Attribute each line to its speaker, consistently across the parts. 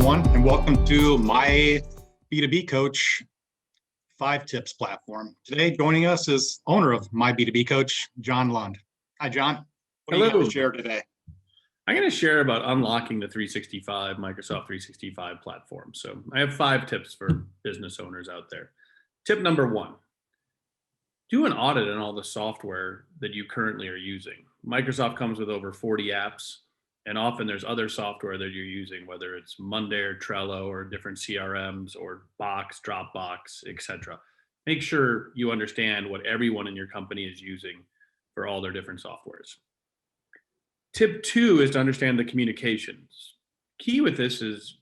Speaker 1: everyone, and welcome to my B2B Coach 5 Tips platform. Today, joining us is owner of my B2B Coach, John Lund. Hi, John. What do you have to share today?
Speaker 2: I'm going to share about unlocking the Microsoft 365 platform. So I have 5 tips for business owners out there. Tip number 1, do an audit on all the software that you currently are using. Microsoft comes with over 40 apps, and often there's other software that you're using, whether it's Monday or Trello or different CRMs or Box, Dropbox, etc. Make sure you understand what everyone in your company is using for all their different softwares. Tip 2 is to understand the communications. Key with this is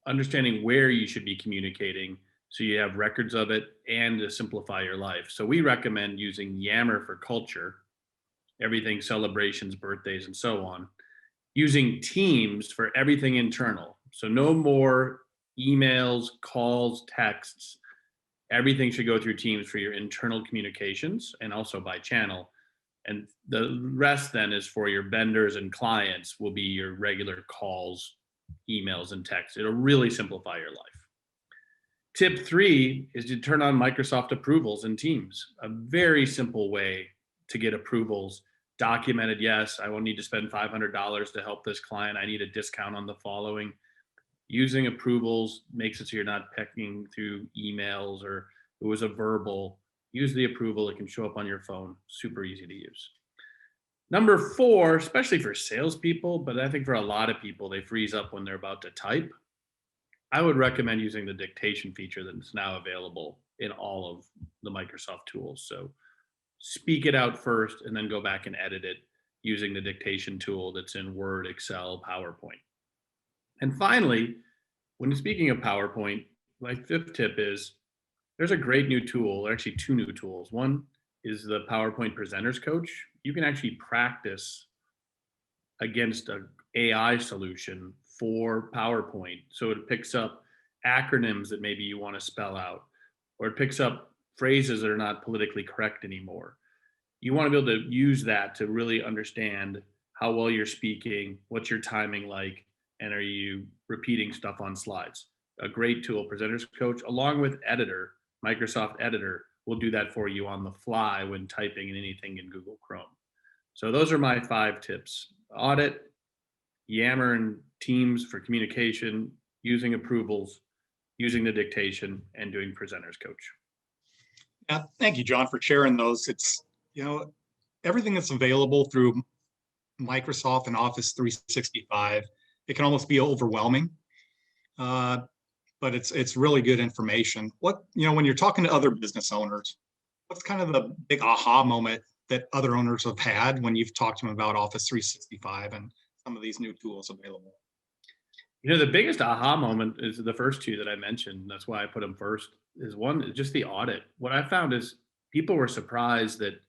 Speaker 2: understanding where you should be communicating so you have records of it and to simplify your life. So we recommend using Yammer for culture, everything celebrations, birthdays, and so on. Using Teams for everything internal. So no more emails, calls, texts. Everything should go through Teams for your internal communications and also by channel. And the rest then is for your vendors and clients will be your regular calls, emails, and texts. It'll really simplify your life. Tip 3 is to turn on Microsoft approvals in Teams. A very simple way to get approvals documented. Yes, I will need to spend $500 to help this client. I need a discount on the following. Using approvals makes it so you're not pecking through emails or it was a verbal. Use the approval. It can show up on your phone. Super easy to use. Number 4, especially for salespeople, but I think for a lot of people, they freeze up when they're about to type. I would recommend using the dictation feature that's now available in all of the Microsoft tools. So speak it out first and then go back and edit it using the dictation tool that's in Word, Excel, PowerPoint. And finally, when speaking of PowerPoint, my 5th tip is there's a great new tool, or actually 2 new tools. One is the PowerPoint Presenters Coach. You can actually practice against an AI solution for PowerPoint. So it picks up acronyms that maybe you want to spell out, or it picks up phrases that are not politically correct anymore. You want to be able to use that to really understand how well you're speaking, what's your timing like, and are you repeating stuff on slides. A great tool, Presenters Coach, along with Editor, Microsoft Editor, will do that for you on the fly when typing in anything in Google Chrome. So those are my 5 tips. Audit, Yammer and Teams for communication, using approvals, using the dictation, and doing Presenters Coach.
Speaker 1: Yeah, thank you, John, for sharing those. It's, everything that's available through Microsoft and Office 365, it can almost be overwhelming, but it's really good information. When you're talking to other business owners, what's kind of the big aha moment that other owners have had when you've talked to them about Office 365 and some of these new tools available?
Speaker 2: The biggest aha moment is the first 2 that I mentioned. That's why I put them first. Is one, just the audit. What I found is people were surprised that,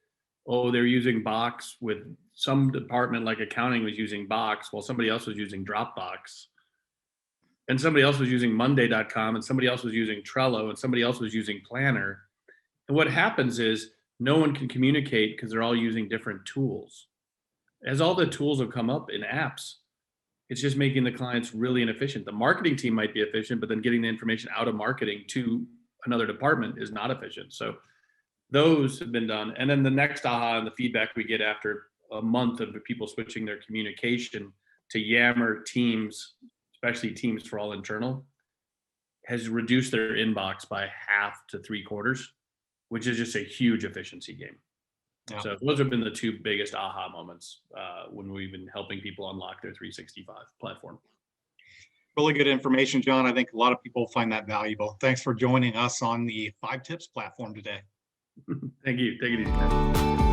Speaker 2: they're using Box with some department like accounting was using Box while somebody else was using Dropbox. And somebody else was using Monday.com and somebody else was using Trello and somebody else was using Planner. And what happens is no one can communicate because they're all using different tools. As all the tools have come up in apps, it's just making the clients really inefficient. The marketing team might be efficient, but then getting the information out of marketing to another department is not efficient. So those have been done. And then the next aha and the feedback we get after a month of people switching their communication to Yammer, Teams, especially Teams for all internal, has reduced their inbox by half to 3/4, which is just a huge efficiency gain. Yeah. So those have been the 2 biggest aha moments when we've been helping people unlock their 365 platform.
Speaker 1: Really good information, John. I think a lot of people find that valuable. Thanks for joining us on the 5 Tips platform today.
Speaker 2: Thank you. Take it easy, man.